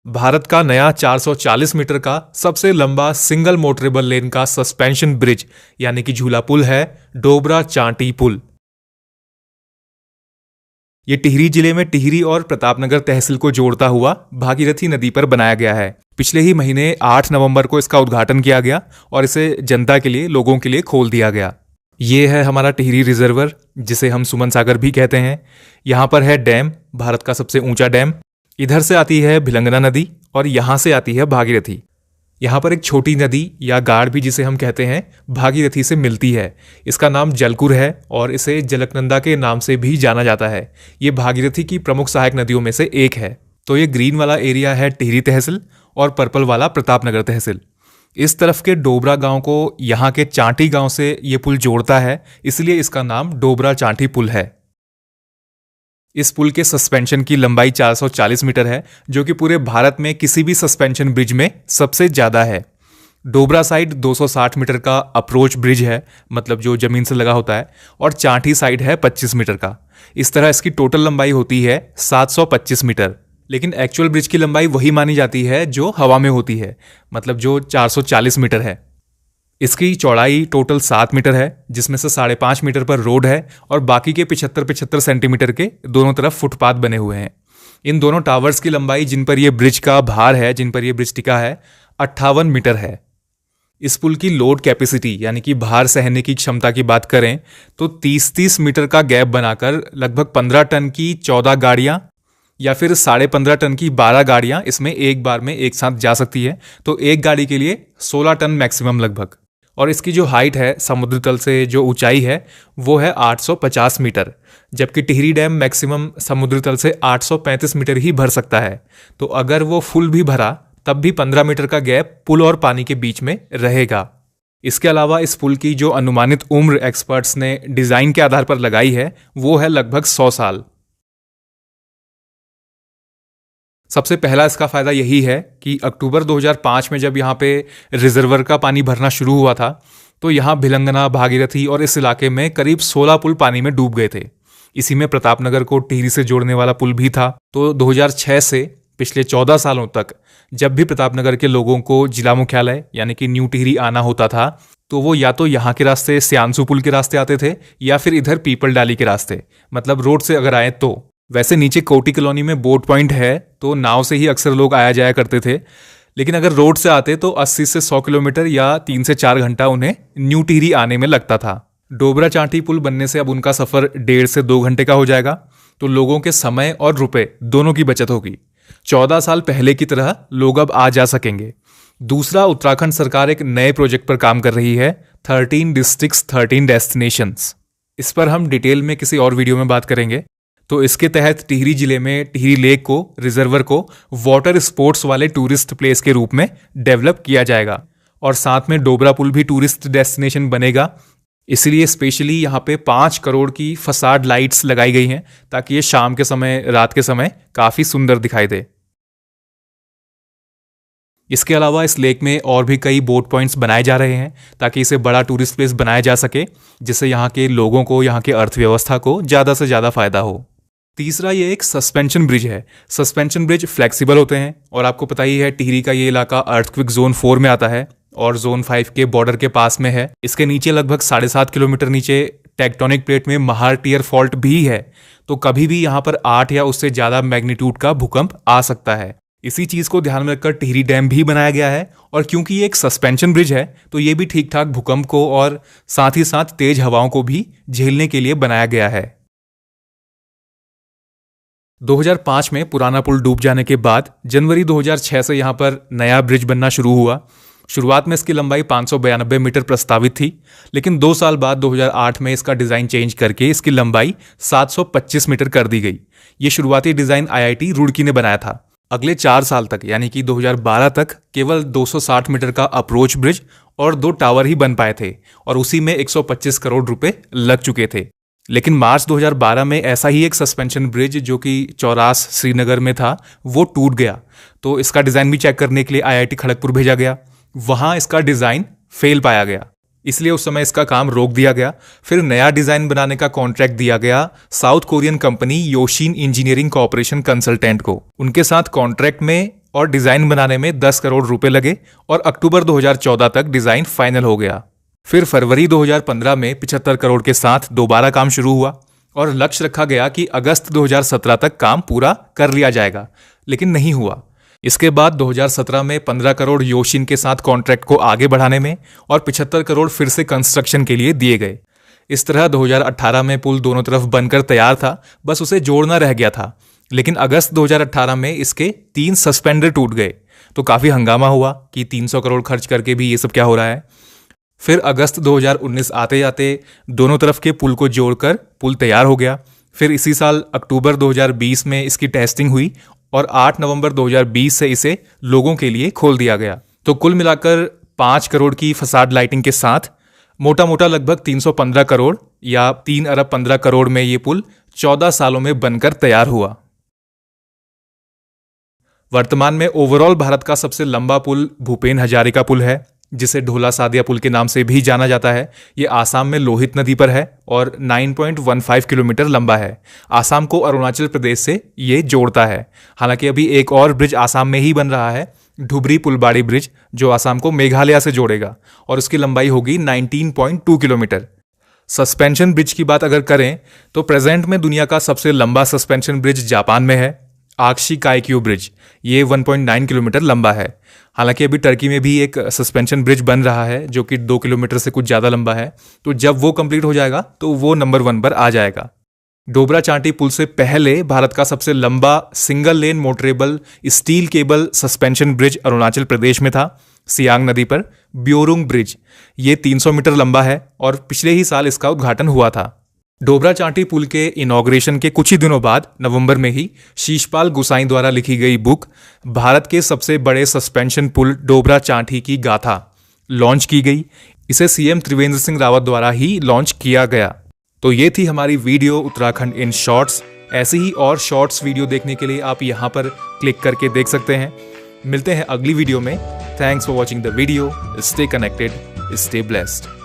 भारत का नया 440 मीटर का सबसे लंबा सिंगल मोटरेबल लेन का सस्पेंशन ब्रिज यानी कि झूला पुल है डोबरा चांटी पुल। ये टिहरी जिले में टिहरी और प्रतापनगर तहसील को जोड़ता हुआ भागीरथी नदी पर बनाया गया है। पिछले ही महीने 8 नवंबर को इसका उद्घाटन किया गया और इसे जनता के लिए, लोगों के लिए खोल दिया गया। ये है हमारा टिहरी रिजर्वर, जिसे हम सुमन सागर भी कहते हैं। यहाँ पर है डैम, भारत का सबसे ऊंचा डैम। इधर से आती है भिलंगना नदी और यहाँ से आती है भागीरथी। यहाँ पर एक छोटी नदी या गाड़ भी, जिसे हम कहते हैं, भागीरथी से मिलती है। इसका नाम जलकुर है और इसे जलकनंदा के नाम से भी जाना जाता है। ये भागीरथी की प्रमुख सहायक नदियों में से एक है। तो ये ग्रीन वाला एरिया है टिहरी तहसील और पर्पल वाला प्रतापनगर तहसील। इस तरफ के डोबरा गांव को यहाँ के चांटी गांव से ये पुल जोड़ता है, इसलिए इसका नाम डोबरा चांटी पुल है। इस पुल के सस्पेंशन की लंबाई 440 मीटर है, जो कि पूरे भारत में किसी भी सस्पेंशन ब्रिज में सबसे ज्यादा है। डोबरा साइड 260 मीटर का अप्रोच ब्रिज है, मतलब जो जमीन से लगा होता है, और चांठी साइड है 25 मीटर का। इस तरह इसकी टोटल लंबाई होती है 725 मीटर। लेकिन एक्चुअल ब्रिज की लंबाई वही मानी जाती है जो हवा में होती है, मतलब जो 440 मीटर है। इसकी चौड़ाई टोटल 7 मीटर है, जिसमें से 5.5 मीटर पर रोड है और बाकी के 75 सेंटीमीटर के दोनों तरफ फुटपाथ बने हुए हैं। इन दोनों टावर्स की लंबाई, जिन पर यह ब्रिज का भार है, जिन पर यह ब्रिज टिका है, 58 मीटर है। इस पुल की लोड कैपेसिटी यानी कि भार सहने की क्षमता की बात करें तो 30-30 मीटर का गैप बनाकर लगभग 15 टन की 14 गाड़ियां या फिर 15.5 टन की 12 गाड़ियां इसमें एक बार में एक साथ जा सकती है। तो एक गाड़ी के लिए 16 टन मैक्सिमम लगभग। और इसकी जो हाइट है, समुद्र तल से जो ऊंचाई है, वो है 850 मीटर, जबकि टिहरी डैम मैक्सिमम समुद्र तल से 835 मीटर ही भर सकता है। तो अगर वो फुल भी भरा तब भी 15 मीटर का गैप पुल और पानी के बीच में रहेगा। इसके अलावा इस पुल की जो अनुमानित उम्र एक्सपर्ट्स ने डिजाइन के आधार पर लगाई है, वो है लगभग 100 साल। सबसे पहला इसका फायदा यही है कि अक्टूबर 2005 में जब यहाँ पे रिजर्वर का पानी भरना शुरू हुआ था, तो यहाँ भिलंगना, भागीरथी और इस इलाके में करीब 16 पुल पानी में डूब गए थे। इसी में प्रतापनगर को टिहरी से जोड़ने वाला पुल भी था। तो 2006 से पिछले 14 सालों तक जब भी प्रतापनगर के लोगों को जिला मुख्यालय यानी कि न्यू टिहरी आना होता था, तो वो या तो यहाँ के रास्ते स्यांसू पुल के रास्ते आते थे या फिर इधर पीपल डाली के रास्ते, मतलब रोड से अगर आए तो। वैसे नीचे कोटी कॉलोनी में बोट पॉइंट है, तो नाव से ही अक्सर लोग आया जाया करते थे। लेकिन अगर रोड से आते तो 80 से 100 किलोमीटर या 3 से 4 घंटा उन्हें न्यू टिहरी आने में लगता था। डोबरा चांठी पुल बनने से अब उनका सफर 1.5 से 2 घंटे का हो जाएगा। तो लोगों के समय और रुपए दोनों की बचत होगी। 14 साल पहले की तरह लोग अब आ जा सकेंगे। दूसरा, उत्तराखंड सरकार एक नए प्रोजेक्ट पर काम कर रही है, 13 डिस्ट्रिक्ट्स 13 डेस्टिनेशंस। इस पर हम डिटेल में किसी और वीडियो में बात करेंगे। तो इसके तहत टिहरी जिले में टिहरी लेक को, रिजर्वर को वाटर स्पोर्ट्स वाले टूरिस्ट प्लेस के रूप में डेवलप किया जाएगा और साथ में डोबरा पुल भी टूरिस्ट डेस्टिनेशन बनेगा। इसलिए स्पेशली यहाँ पे 5 करोड़ की फसाड लाइट्स लगाई गई हैं ताकि ये शाम के समय, रात के समय काफी सुंदर दिखाई दे। इसके अलावा इस लेक में और भी कई बोट पॉइंट्स बनाए जा रहे हैं ताकि इसे बड़ा टूरिस्ट प्लेस बनाया जा सके, जिससे यहाँ के लोगों को, यहाँ के अर्थव्यवस्था को ज़्यादा से ज़्यादा फायदा हो। तीसरा, ये एक सस्पेंशन ब्रिज है। सस्पेंशन ब्रिज फ्लेक्सिबल होते हैं और आपको पता ही है टिहरी का ये इलाका अर्थक्वेक जोन 4 में आता है और जोन 5 के बॉर्डर के पास में है। इसके नीचे लगभग 7.5 किलोमीटर नीचे टेक्टोनिक प्लेट में महार टियर फॉल्ट भी है। तो कभी भी यहाँ पर 8 या उससे ज़्यादा मैग्नीट्यूड का भूकंप आ सकता है। इसी चीज को ध्यान में रखकर टिहरी डैम भी बनाया गया है और क्योंकि ये एक सस्पेंशन ब्रिज है तो ये भी ठीक ठाक भूकंप को और साथ ही साथ तेज हवाओं को भी झेलने के लिए बनाया गया है। 2005 में पुराना पुल डूब जाने के बाद जनवरी 2006 से यहां पर नया ब्रिज बनना शुरू हुआ। शुरुआत में इसकी लंबाई 592 मीटर प्रस्तावित थी, लेकिन 2 साल बाद 2008 में इसका डिजाइन चेंज करके इसकी लंबाई 725 मीटर कर दी गई। ये शुरुआती डिजाइन IIT रुड़की ने बनाया था। अगले 4 साल तक यानी कि 2012 तक केवल 260 मीटर का अप्रोच ब्रिज और 2 टावर ही बन पाए थे और उसी में 125 करोड़ रुपए लग चुके थे। लेकिन मार्च 2012 में ऐसा ही एक सस्पेंशन ब्रिज जो कि चौरास श्रीनगर में था, वो टूट गया। तो इसका डिज़ाइन भी चेक करने के लिए IIT खड़गपुर भेजा गया। वहाँ इसका डिज़ाइन फेल पाया गया, इसलिए उस समय इसका काम रोक दिया गया। फिर नया डिज़ाइन बनाने का कॉन्ट्रैक्ट दिया गया south Korean company Yooshin engineering corporation consultant को। उनके साथ कॉन्ट्रैक्ट में और डिज़ाइन बनाने में 10 करोड़ रुपए लगे और अक्टूबर 2014 तक डिज़ाइन फाइनल हो गया। फिर फरवरी 2015 में 75 करोड़ के साथ दोबारा काम शुरू हुआ और लक्ष्य रखा गया कि अगस्त 2017 तक काम पूरा कर लिया जाएगा, लेकिन नहीं हुआ। इसके बाद 2017 में 15 करोड़ योशिन के साथ कॉन्ट्रैक्ट को आगे बढ़ाने में और 75 करोड़ फिर से कंस्ट्रक्शन के लिए दिए गए। इस तरह 2018 में पुल दोनों तरफ बनकर तैयार था, बस उसे जोड़ना रह गया था। लेकिन अगस्त 2018 में इसके 3 सस्पेंडर टूट गए, तो काफ़ी हंगामा हुआ कि 300 करोड़ खर्च करके भी ये सब क्या हो रहा है। फिर अगस्त 2019 आते जाते दोनों तरफ के पुल को जोड़कर पुल तैयार हो गया। फिर इसी साल अक्टूबर 2020 में इसकी टेस्टिंग हुई और 8 नवंबर 2020 से इसे लोगों के लिए खोल दिया गया। तो कुल मिलाकर 5 करोड़ की फसाड लाइटिंग के साथ मोटा मोटा लगभग 315 करोड़ या 3 अरब 15 करोड़ में ये पुल 14 सालों में बनकर तैयार हुआ। वर्तमान में ओवरऑल भारत का सबसे लंबा पुल भूपेन हजारिका पुल है, जिसे ढोला सादिया पुल के नाम से भी जाना जाता है। ये आसाम में लोहित नदी पर है और 9.15 किलोमीटर लंबा है। आसाम को अरुणाचल प्रदेश से ये जोड़ता है। हालांकि अभी एक और ब्रिज आसाम में ही बन रहा है, धुबरी पुलबाड़ी ब्रिज, जो आसाम को मेघालय से जोड़ेगा और उसकी लंबाई होगी 19.2 किलोमीटर। सस्पेंशन ब्रिज की बात अगर करें तो प्रेजेंट में दुनिया का सबसे लंबा सस्पेंशन ब्रिज जापान में है, आक्शी काइक्यू ब्रिज। ये 1.9 किलोमीटर लंबा है। हालांकि अभी टर्की में भी एक सस्पेंशन ब्रिज बन रहा है जो कि 2 किलोमीटर से कुछ ज़्यादा लंबा है। तो जब वो कंप्लीट हो जाएगा तो वो नंबर 1 पर आ जाएगा। डोबरा चांटी पुल से पहले भारत का सबसे लंबा single lane motorable steel cable suspension bridge Arunachal Pradesh में था, सियांग नदी पर, ब्योरुंग ब्रिज। ये 300 मीटर लंबा है और पिछले ही साल इसका उद्घाटन हुआ था। डोबरा चांटी पुल के इनॉग्रेशन के कुछ ही दिनों बाद नवंबर में ही शीशपाल गुसाई द्वारा लिखी गई बुक भारत के सबसे बड़े सस्पेंशन पुल डोबरा चांटी की गाथा लॉन्च की गई। इसे सीएम त्रिवेंद्र सिंह रावत द्वारा ही लॉन्च किया गया। तो ये थी हमारी वीडियो उत्तराखंड इन शॉर्ट्स। ऐसी ही और शॉर्ट्स वीडियो देखने के लिए आप यहाँ पर क्लिक करके देख सकते हैं। मिलते हैं अगली वीडियो में। Thanks for watching the video. Stay connected, stay blessed.